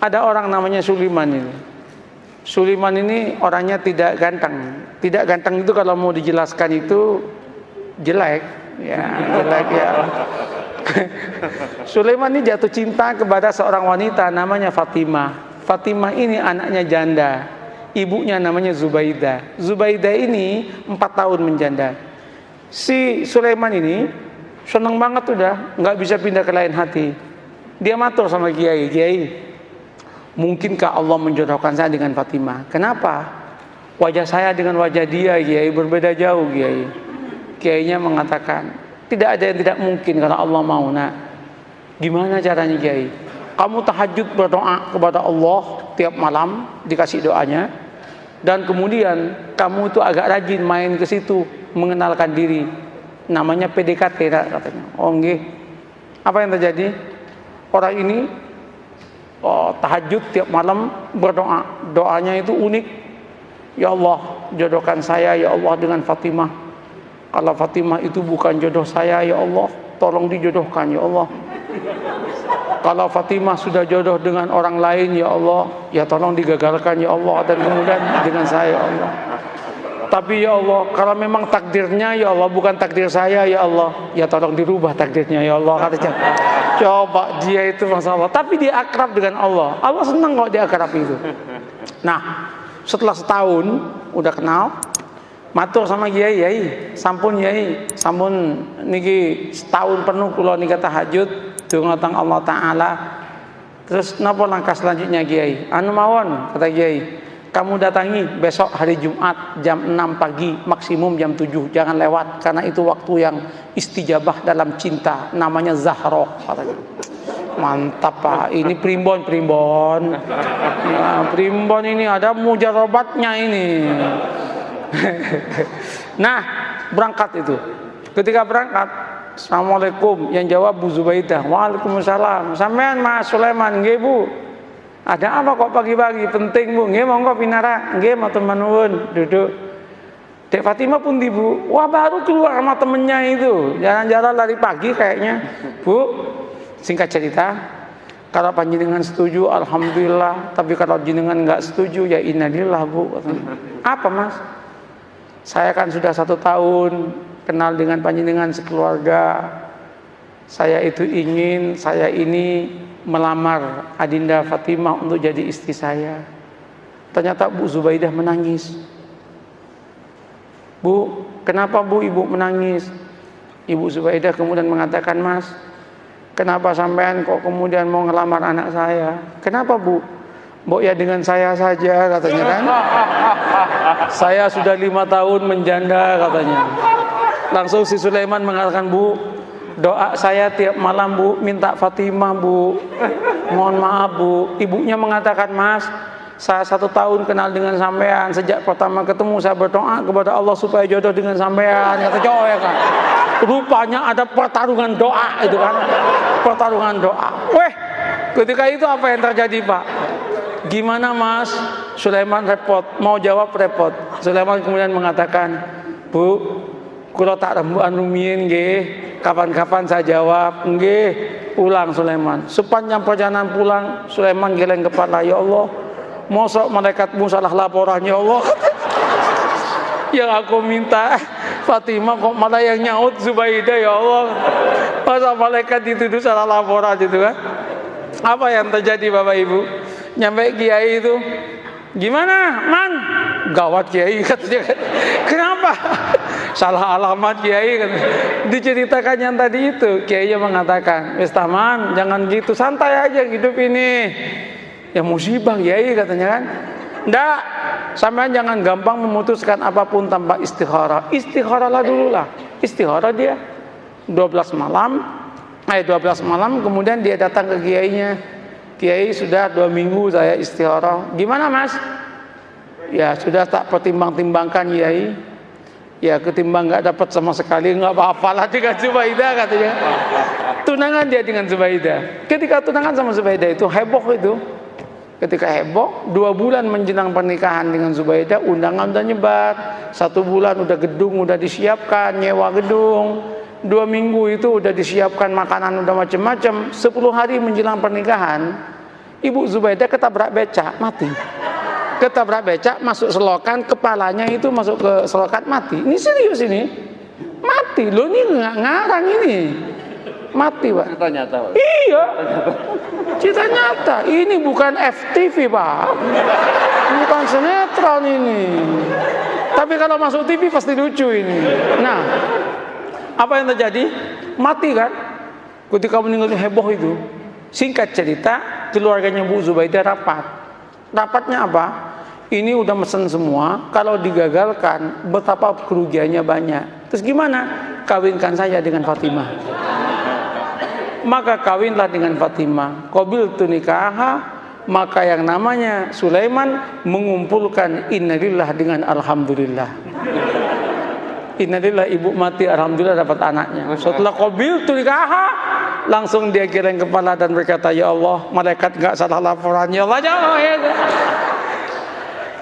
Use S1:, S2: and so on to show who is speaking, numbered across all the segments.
S1: Ada orang namanya Sulaiman ini. Sulaiman ini orangnya tidak ganteng. Tidak ganteng itu kalau mau dijelaskan itu jelek, ya jelek ya. Sulaiman ini jatuh cinta kepada seorang wanita namanya Fatimah. Fatimah ini anaknya janda. Ibunya namanya Zubaidah. Zubaidah ini 4 tahun menjanda. Si Sulaiman ini seneng banget udah, nggak bisa pindah ke lain hati. Dia matur sama Kiai, Kiai, mungkinkah Allah menjodohkan saya dengan Fatimah? Kenapa? Wajah saya dengan wajah dia, Kiai, berbeda jauh, Kiai. Kiainya mengatakan, tidak ada yang tidak mungkin kalau Allah mau, nak. Gimana caranya, Kiai? Kamu tahajud berdoa kepada Allah tiap malam, dikasih doanya. Dan kemudian kamu itu agak rajin main ke situ, mengenalkan diri. Namanya PDKT, katanya. Oh, nggih. Apa yang terjadi? Orang ini tahajud tiap malam berdoa. Doanya itu unik. Ya Allah, jodohkan saya ya Allah dengan Fatimah. Kalau Fatimah itu bukan jodoh saya, ya Allah, tolong dijodohkan ya Allah. Kalau Fatimah sudah jodoh dengan orang lain, ya Allah, ya tolong digagalkan ya Allah, dan kemudian dengan saya ya Allah. Tapi ya Allah, kalau memang takdirnya ya Allah bukan takdir saya ya Allah, ya tolong dirubah takdirnya ya Allah, katanya. Coba dia itu masalah, tapi dia akrab dengan Allah. Allah senang kok dia akrab itu. Nah, setelah setahun udah kenal, matur sama Kiai, Kiai, sampun Kiai, sampun niki setahun penuh kula nika tahajud dungatang Allah Ta'ala. Terus napa langkah selanjutnya, Kiai? Anu mawon, kata Kiai, kamu datangi besok hari Jumat jam 6 pagi, maksimum jam 7, jangan lewat, karena itu waktu yang istijabah dalam cinta, namanya Zahroh, katanya. Mantap Pak, ini primbon ya, primbon ini ada mujarobatnya ini. Nah, berangkat itu. Ketika berangkat, Assalamualaikum, yang jawab Bu Zubaidah. Waalaikumsalam. Sampean Mas Sulaiman, nggih Bu. Ada apa kok pagi-pagi? Penting Bu. Nggih monggo pinara. Nggih matur nuwun, duduk. Dek Fatimah pun di Bu. Wah, baru keluar sama temennya itu. Jalan-jalan lari pagi kayaknya. Bu, singkat cerita, kalau panjenengan setuju alhamdulillah, tapi kalau jenengan nggak setuju ya innalillah Bu. Apa Mas? Saya kan sudah 1 tahun kenal dengan panjenengan sekeluarga. Saya itu ingin saya ini melamar Adinda Fatimah untuk jadi istri saya. Ternyata Bu Zubaidah menangis. Bu, kenapa Bu Ibu menangis? Ibu Zubaidah kemudian mengatakan, Mas, kenapa sampean kok kemudian mau ngelamar anak saya? Kenapa Bu? Mbok ya dengan saya saja, katanya kan. Saya sudah 5 tahun menjanda, katanya. Langsung si Sulaiman mengatakan, Bu, doa saya tiap malam Bu, minta Fatimah Bu. Mohon maaf Bu. Ibunya mengatakan, Mas, saya 1 tahun kenal dengan sampean. Sejak pertama ketemu saya berdoa kepada Allah supaya jodoh dengan sampean. Kata cowok ya kan. Rupanya ada pertarungan doa itu kan. Pertarungan doa. Weh, ketika itu apa yang terjadi Pak? Gimana Mas? Sulaiman repot, mau jawab repot. Sulaiman kemudian mengatakan, Bu, kula tak rembukan rumiyin nggih, kapan-kapan saya jawab. Nggih, pulang Sulaiman. Sepanjang perjalanan pulang, Sulaiman geleng kepala, ya Allah, mosok malaikatmu salah laporan ya Allah. Yang aku minta Fatimah kok malah yang nyaut Zubaidah ya Allah. Masa malaikat dituduh salah laporan gitu kan? Apa yang terjadi Bapak Ibu? Nyampe Kiai itu, gimana Man? Gawat Kiai, katanya. Kenapa? Salah alamat Kiai, katanya. Diceritakan yang tadi itu, Kiainya mengatakan, wis taman, jangan gitu, santai aja hidup ini. Ya musibah Kiai, katanya kan. Nggak, sampean jangan gampang memutuskan apapun tanpa istikharah. Istikharahlah dulu lah. Istikharah dia 12 malam, kemudian dia datang ke Kiainya. Kiai, sudah 2 minggu saya istikharah. Gimana Mas? Ya sudah tak pertimbang-timbangkan Kiai. Ya ketimbang nggak dapat sama sekali, nggak apa-apalah dengan Zubaidah, katanya. Tunangan dia dengan Zubaidah. Ketika tunangan sama Zubaidah itu heboh itu. Ketika heboh, 2 bulan menjelang pernikahan dengan Zubaidah, undangan udah nyebar. 1 bulan udah gedung udah disiapkan, nyewa gedung. 2 minggu itu udah disiapkan makanan udah macam-macam. 10 hari menjelang pernikahan, Ibu Zubaidah ketabrak becak, mati. Ketabrak becak, masuk selokan, kepalanya itu masuk ke selokan, mati. Ini serius ini. Mati. Loh ini nggak ngarang ini. Mati, Pak.
S2: Cerita nyata, Pak.
S1: Iya. Cerita nyata. Ini bukan FTV, Pak. Bukan sinetron ini. Tapi kalau masuk TV pasti lucu ini. Nah, apa yang terjadi? Mati kan? Ketika meninggal heboh itu. Singkat cerita, keluarganya Bu Zubaidah rapat. Rapatnya apa? Ini udah mesen semua. Kalau digagalkan, betapa kerugiannya banyak. Terus gimana? Kawinkan saya dengan Fatimah. Maka kawinlah dengan Fatimah. Qabiltu nikaha. Maka yang namanya Sulaiman mengumpulkan innalillah dengan alhamdulillah. Innalillah, ibu mati, alhamdulillah dapat anaknya. Setelah qabiltu nikaha, langsung dia geleng kepala dan berkata, ya Allah, malaikat enggak salah laporan, ya Allah, jangan.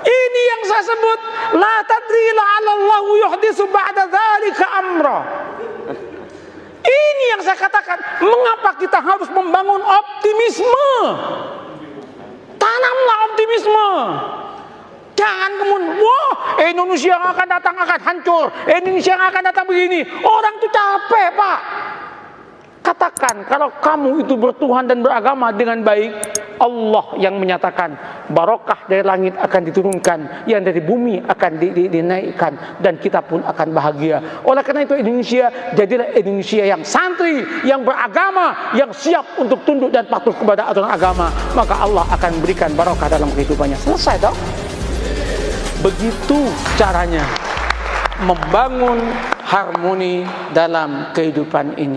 S1: Ini yang saya sebut la tadri la'allahu yuhdisu ba'da dzalika amra. Ini yang saya katakan, mengapa kita harus membangun optimisme? Tanamlah optimisme. Jangan kemudian, wah, Indonesia yang akan datang akan hancur, Indonesia yang akan datang begini. Orang itu capek, Pak. Katakan, kalau kamu itu bertuhan dan beragama dengan baik, Allah yang menyatakan barokah dari langit akan diturunkan, yang dari bumi akan dinaikkan, dan kita pun akan bahagia. Oleh karena itu Indonesia jadilah Indonesia yang santri, yang beragama, yang siap untuk tunduk dan patuh kepada aturan agama. Maka Allah akan berikan barokah dalam kehidupannya. Selesai dong. Begitu caranya membangun harmoni dalam kehidupan ini.